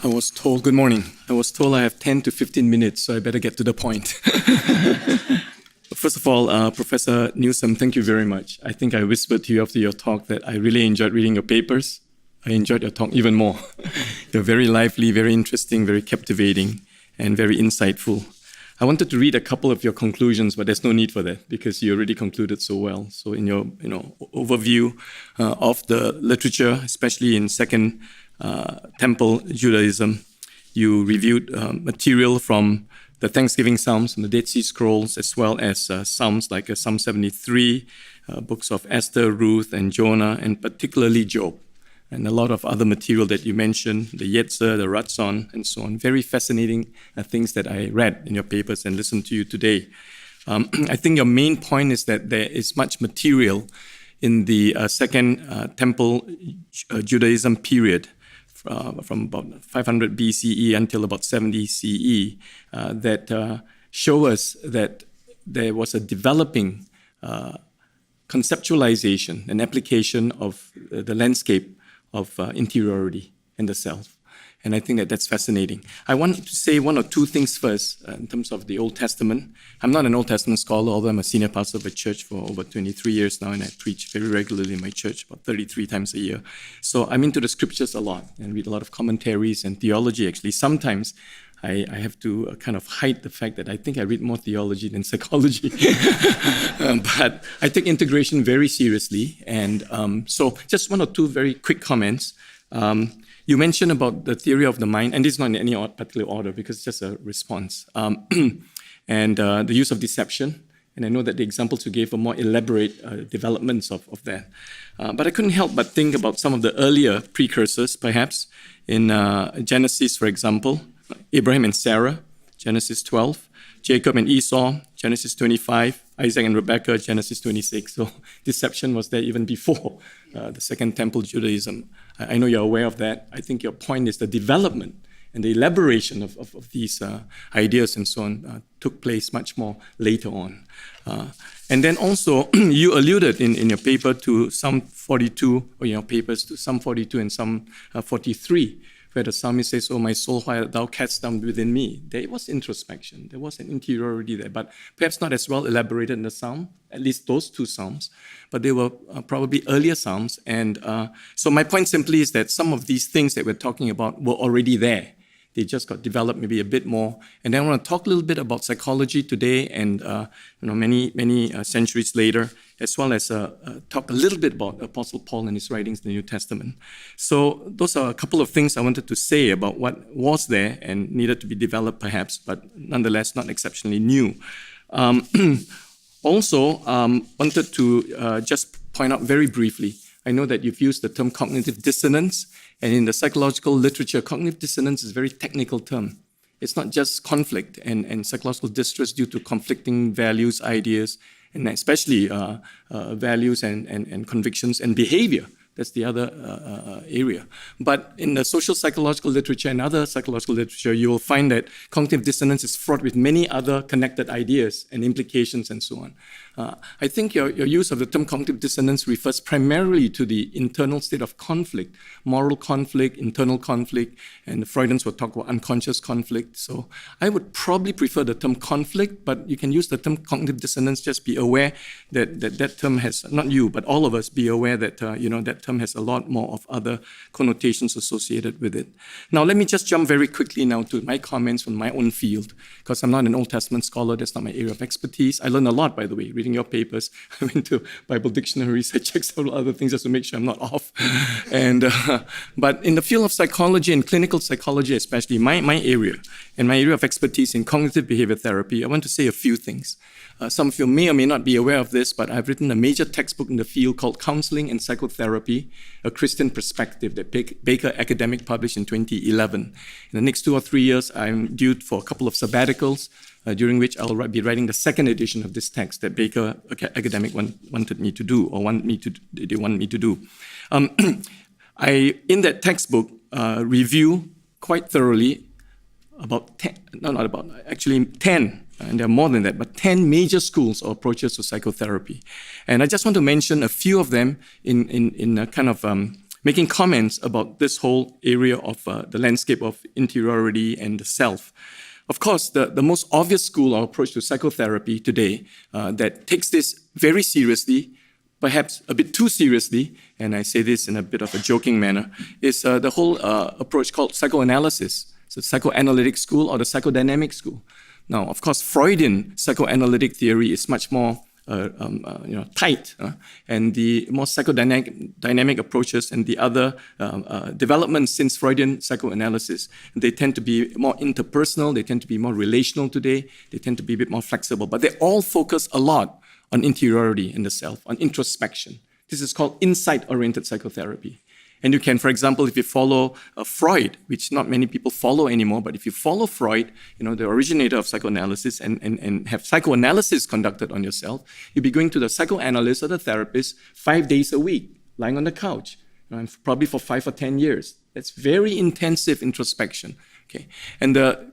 Good morning. I was told I have 10 to 15 minutes, so I better get to the point. First of all, Professor Newsom, thank you very much. I think I whispered to you after your talk that I really enjoyed reading your papers. I enjoyed your talk even more. You're very lively, very interesting, very captivating, and very insightful. I wanted to read a couple of your conclusions, but there's no need for that because you already concluded so well. So in your overview of the literature, especially in Second Temple Judaism, you reviewed material from the Thanksgiving Psalms and the Dead Sea Scrolls, as well as Psalms like Psalm 73, books of Esther, Ruth, and Jonah, and particularly Job, and a lot of other material that you mentioned, the Yetzer, the Ratzon, and so on. Very fascinating things that I read in your papers and listened to you today. I think your main point is that there is much material in the Second Temple Judaism period, from about 500 BCE until about 70 CE, that show us that there was a developing conceptualization and application of the landscape of interiority and the self. And I think that that's fascinating. I want to say one or two things first in terms of the Old Testament. I'm not an Old Testament scholar, although I'm a senior pastor of a church for over 23 years now, and I preach very regularly in my church, about 33 times a year. So I'm into the scriptures a lot and read a lot of commentaries and theology, actually. Sometimes I have to kind of hide the fact that I think I read more theology than psychology. But I take integration very seriously. And so just one or two very quick comments. You mentioned about the theory of the mind, and this is not in any particular order because it's just a response, and the use of deception. And I know that the examples you gave were more elaborate developments of that. But I couldn't help but think about some of the earlier precursors, perhaps, in Genesis, for example, Abraham and Sarah, Genesis 12, Jacob and Esau, Genesis 25, Isaac and Rebekah, Genesis 26. So deception was there even before the Second Temple Judaism. I know you're aware of that. I think your point is the development and the elaboration of these ideas and so on took place much more later on. And then also, you alluded in your paper to Psalm 42, or your papers to Psalm 42 and Psalm 43, where the psalmist says, "Oh, my soul, why art thou cast down within me?" There was introspection. There was an interiority there, but perhaps not as well elaborated in the psalm, at least those two psalms, but they were probably earlier psalms. And so my point simply is that some of these things that we're talking about were already there. They just got developed maybe a bit more. And then I want to talk a little bit about psychology today and many centuries later, as well as talk a little bit about Apostle Paul and his writings in the New Testament. So those are a couple of things I wanted to say about what was there and needed to be developed perhaps, but nonetheless not exceptionally new. Also, wanted to just point out very briefly, I know that you've used the term cognitive dissonance, and in the psychological literature, cognitive dissonance is a very technical term. It's not just conflict and psychological distress due to conflicting values, ideas, and especially values and convictions and behavior. That's the other area. But in the social psychological literature and other psychological literature, you will find that cognitive dissonance is fraught with many other connected ideas and implications and so on. I think your use of the term cognitive dissonance refers primarily to the internal state of conflict, moral conflict, internal conflict, and the Freudians will talk about unconscious conflict. So I would probably prefer the term conflict, but you can use the term cognitive dissonance. Just be aware that term has, not you, but all of us be aware that, that term has a lot more of other connotations associated with it. Now, let me just jump very quickly now to my comments on my own field, because I'm not an Old Testament scholar. That's not my area of expertise. I learned a lot, by the way, reading your papers. I went to Bible dictionaries. I checked several other things just to make sure I'm not off. And but in the field of psychology and clinical psychology, especially my area and my area of expertise in cognitive behavior therapy, I want to say a few things. Some of you may or may not be aware of this, but I've written a major textbook in the field called Counseling and Psychotherapy, A Christian Perspective, that Baker Academic published in 2011. In the next 2 or 3 years, I'm due for a couple of sabbaticals, during which I'll be writing the second edition of this text that Baker Academic wanted me to do, or they want me to do. I, in that textbook, review quite thoroughly about 10, actually 10, and there are more than that, but 10 major schools or approaches to psychotherapy. And I just want to mention a few of them in a kind of making comments about this whole area of the landscape of interiority and the self. Of course, the most obvious school or approach to psychotherapy today that takes this very seriously, perhaps a bit too seriously, and I say this in a bit of a joking manner, is the whole approach called psychoanalysis. It's the psychoanalytic school or the psychodynamic school. Now, of course, Freudian psychoanalytic theory is much more tight, and the more psychodynamic approaches and the other developments since Freudian psychoanalysis, they tend to be more interpersonal, they tend to be more relational today, they tend to be a bit more flexible, but they all focus a lot on interiority in the self, on introspection. This is called insight-oriented psychotherapy. And you can, for example, if you follow Freud, which not many people follow anymore, but if you follow Freud, the originator of psychoanalysis, and have psychoanalysis conducted on yourself, you'll be going to the psychoanalyst or the therapist 5 days a week, lying on the couch, probably for 5 or 10 years. That's very intensive introspection. Okay, and the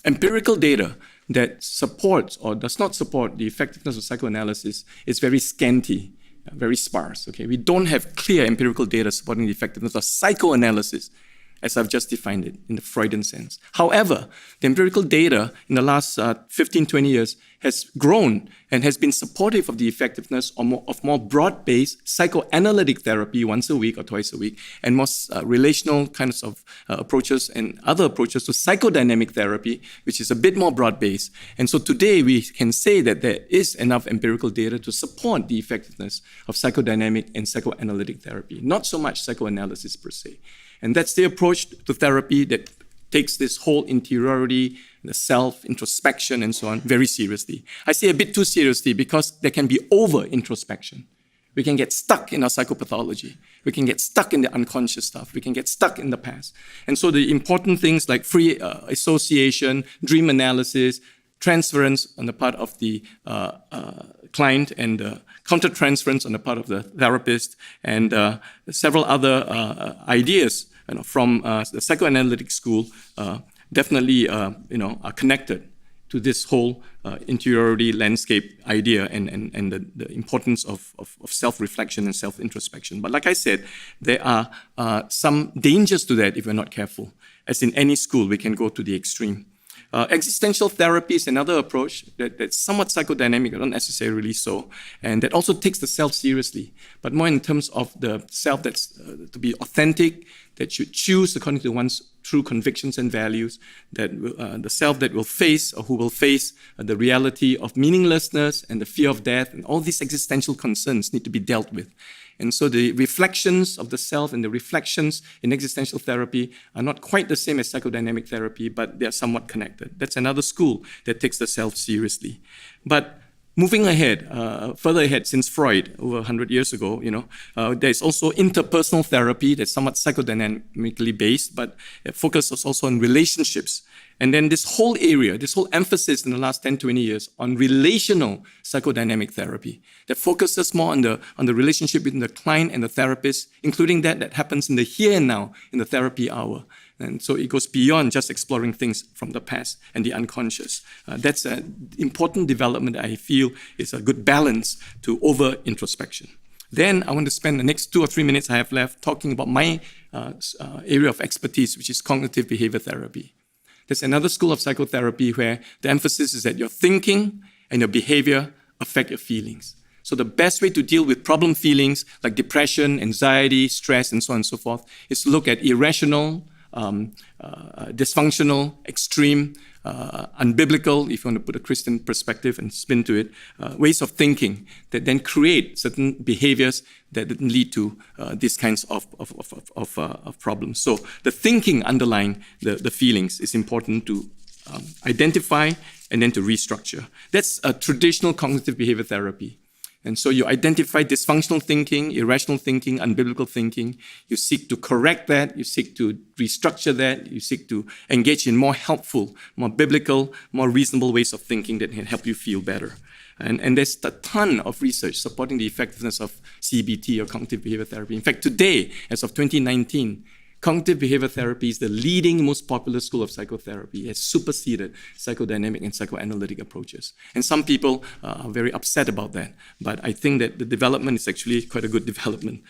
empirical data that supports or does not support the effectiveness of psychoanalysis is very scanty. Very sparse. Okay, we don't have clear empirical data supporting the effectiveness of psychoanalysis, as I've just defined it in the Freudian sense. However, the empirical data in the last 15, 20 years has grown and has been supportive of the effectiveness of more broad-based psychoanalytic therapy once a week or twice a week, and more relational kinds of approaches and other approaches to psychodynamic therapy, which is a bit more broad-based. And so today we can say that there is enough empirical data to support the effectiveness of psychodynamic and psychoanalytic therapy, not so much psychoanalysis per se. And that's the approach to therapy that takes this whole interiority, the self, introspection, and so on very seriously. I say a bit too seriously because there can be over-introspection. We can get stuck in our psychopathology. We can get stuck in the unconscious stuff. We can get stuck in the past. And so the important things like free association, dream analysis, transference on the part of the client, and counter-transference on the part of the therapist, and several other ideas from the psychoanalytic school definitely are connected to this whole interiority landscape idea and the importance of self-reflection and self-introspection. But like I said, there are some dangers to that if we're not careful. As in any school, we can go to the extreme. Existential therapy is another approach that's somewhat psychodynamic, but not necessarily so, and that also takes the self seriously, but more in terms of the self that's to be authentic, that should choose according to one's true convictions and values, that the self that will face or who will face the reality of meaninglessness and the fear of death, and all these existential concerns need to be dealt with. And so the reflections of the self and the reflections in existential therapy are not quite the same as psychodynamic therapy, but they are somewhat connected. That's another school that takes the self seriously. But moving ahead, further ahead, since Freud, over 100 years ago, there's also interpersonal therapy that's somewhat psychodynamically based, but it focuses also on relationships. And then this whole area, this whole emphasis in the last 10, 20 years on relational psychodynamic therapy that focuses more on the relationship between the client and the therapist, including that happens in the here and now, in the therapy hour. And so it goes beyond just exploring things from the past and the unconscious. That's an important development I feel is a good balance to over-introspection. Then I want to spend the next 2 or 3 minutes I have left talking about my area of expertise, which is cognitive behavior therapy. There's another school of psychotherapy where the emphasis is that your thinking and your behavior affect your feelings. So the best way to deal with problem feelings like depression, anxiety, stress, and so on and so forth is to look at irrational, dysfunctional, extreme, unbiblical, if you want to put a Christian perspective and spin to it, ways of thinking that then create certain behaviors that lead to these kinds of problems. So the thinking underlying the feelings is important to identify and then to restructure. That's a traditional cognitive behavior therapy. And so you identify dysfunctional thinking, irrational thinking, unbiblical thinking. You seek to correct that. You seek to restructure that. You seek to engage in more helpful, more biblical, more reasonable ways of thinking that can help you feel better. And there's a ton of research supporting the effectiveness of CBT or cognitive behavior therapy. In fact, today, as of 2019, Cognitive behavior therapy is the leading, most popular school of psychotherapy. It has superseded psychodynamic and psychoanalytic approaches. And some people are very upset about that. But I think that the development is actually quite a good development.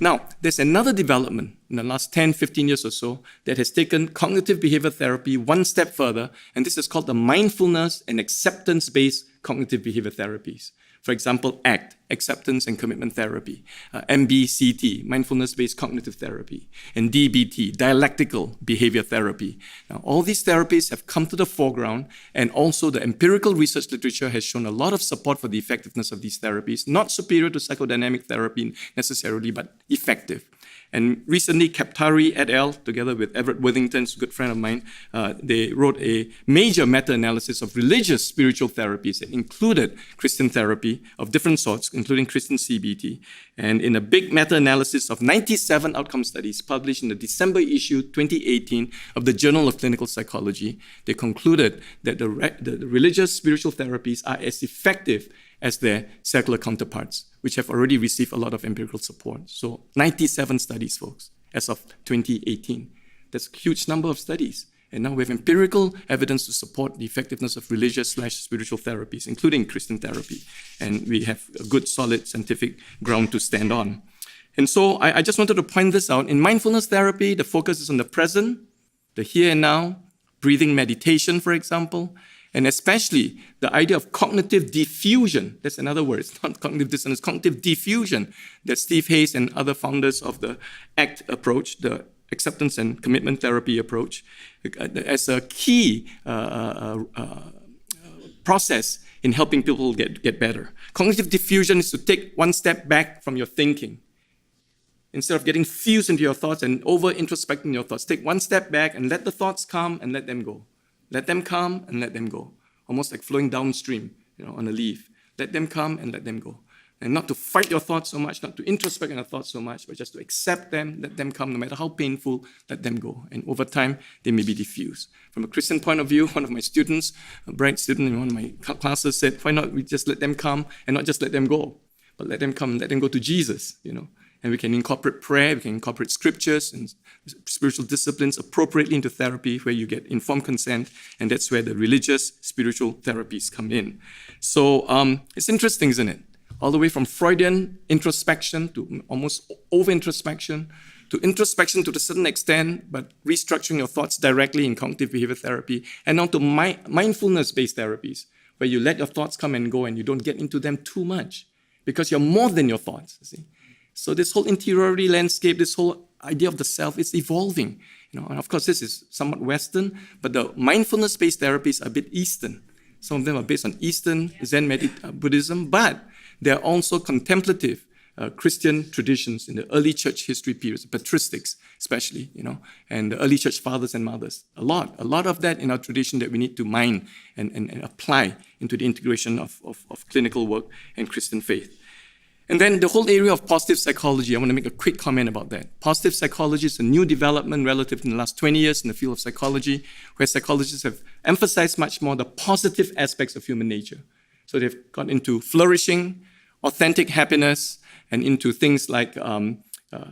Now, there's another development in the last 10, 15 years or so that has taken cognitive behavior therapy one step further. And this is called the mindfulness and acceptance-based cognitive behavior therapies. For example, ACT, acceptance and commitment therapy, MBCT, mindfulness-based cognitive therapy, and DBT, dialectical behavior therapy. Now, all these therapies have come to the foreground, and also the empirical research literature has shown a lot of support for the effectiveness of these therapies, not superior to psychodynamic therapy necessarily, but effective. And recently, Kaptari et al., together with Everett Worthington, a good friend of mine, they wrote a major meta-analysis of religious spiritual therapies that included Christian therapy of different sorts, including Christian CBT. And in a big meta-analysis of 97 outcome studies published in the December issue 2018 of the Journal of Clinical Psychology, they concluded that the religious spiritual therapies are as effective as their secular counterparts, which have already received a lot of empirical support. So 97 studies, folks, as of 2018. That's a huge number of studies. And now we have empirical evidence to support the effectiveness of religious/spiritual therapies, including Christian therapy. And we have a good, solid scientific ground to stand on. And so I just wanted to point this out. In mindfulness therapy, the focus is on the present, the here and now, breathing meditation, for example, and especially the idea of cognitive diffusion. That's another word. It's not cognitive dissonance, cognitive diffusion that Steve Hayes and other founders of the ACT approach, the acceptance and commitment therapy approach, as a key process in helping people get better. Cognitive diffusion is to take one step back from your thinking. Instead of getting fused into your thoughts and over-introspecting your thoughts, take one step back and let the thoughts come and let them go. Let them come and let them go. Almost like flowing downstream, on a leaf. Let them come and let them go. And not to fight your thoughts so much, not to introspect on your thoughts so much, but just to accept them, let them come, no matter how painful, let them go. And over time, they may be diffused. From a Christian point of view, one of my students, a bright student in one of my classes said, why not we just let them come and not just let them go, but let them come and let them go to Jesus, And we can incorporate prayer, we can incorporate scriptures and spiritual disciplines appropriately into therapy where you get informed consent, and that's where the religious spiritual therapies come in. So it's interesting, isn't it? All the way from Freudian introspection to almost over-introspection to introspection to a certain extent, but restructuring your thoughts directly in cognitive behavior therapy, and now to mindfulness-based therapies where you let your thoughts come and go and you don't get into them too much because you're more than your thoughts, you see. So this whole interiority landscape, this whole idea of the self is evolving. And of course, this is somewhat Western, but the mindfulness-based therapies are a bit Eastern. Some of them are based on Eastern Zen Buddhism, but they're also contemplative Christian traditions in the early church history periods, patristics especially, and the early church fathers and mothers. A lot of that in our tradition that we need to mine and apply into the integration of clinical work and Christian faith. And then the whole area of positive psychology, I want to make a quick comment about that. Positive psychology is a new development relative in the last 20 years in the field of psychology, where psychologists have emphasized much more the positive aspects of human nature. So they've got into flourishing, authentic happiness, and into things like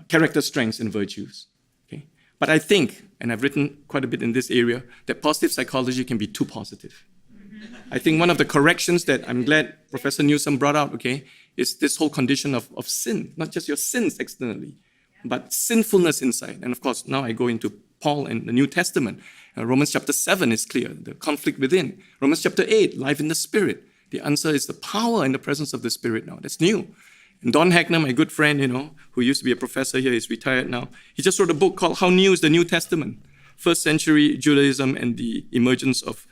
character strengths and virtues. Okay? But I think, and I've written quite a bit in this area, that positive psychology can be too positive. I think one of the corrections that I'm glad Professor Newsom brought out, is this whole condition of sin, not just your sins externally, but sinfulness inside. And of course, now I go into Paul and the New Testament. Romans chapter 7 is clear, the conflict within. Romans chapter 8, life in the Spirit. The answer is the power and the presence of the Spirit now. That's new. And Don Hackner, my good friend, who used to be a professor here, is retired now. He just wrote a book called How New is the New Testament? First Century Judaism and the Emergence of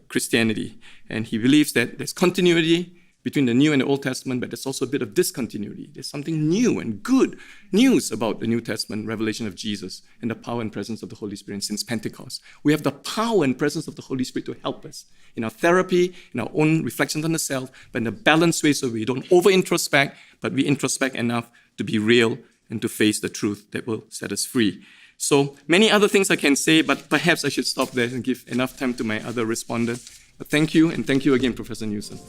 Christianity. And he believes that there's continuity between the New and the Old Testament, but there's also a bit of discontinuity. There's something new and good news about the New Testament revelation of Jesus and the power and presence of the Holy Spirit since Pentecost. We have the power and presence of the Holy Spirit to help us in our therapy, in our own reflections on the self, but in a balanced way so we don't over-introspect, but we introspect enough to be real and to face the truth that will set us free. So many other things I can say, but perhaps I should stop there and give enough time to my other respondent. But thank you, and thank you again, Professor Newsom.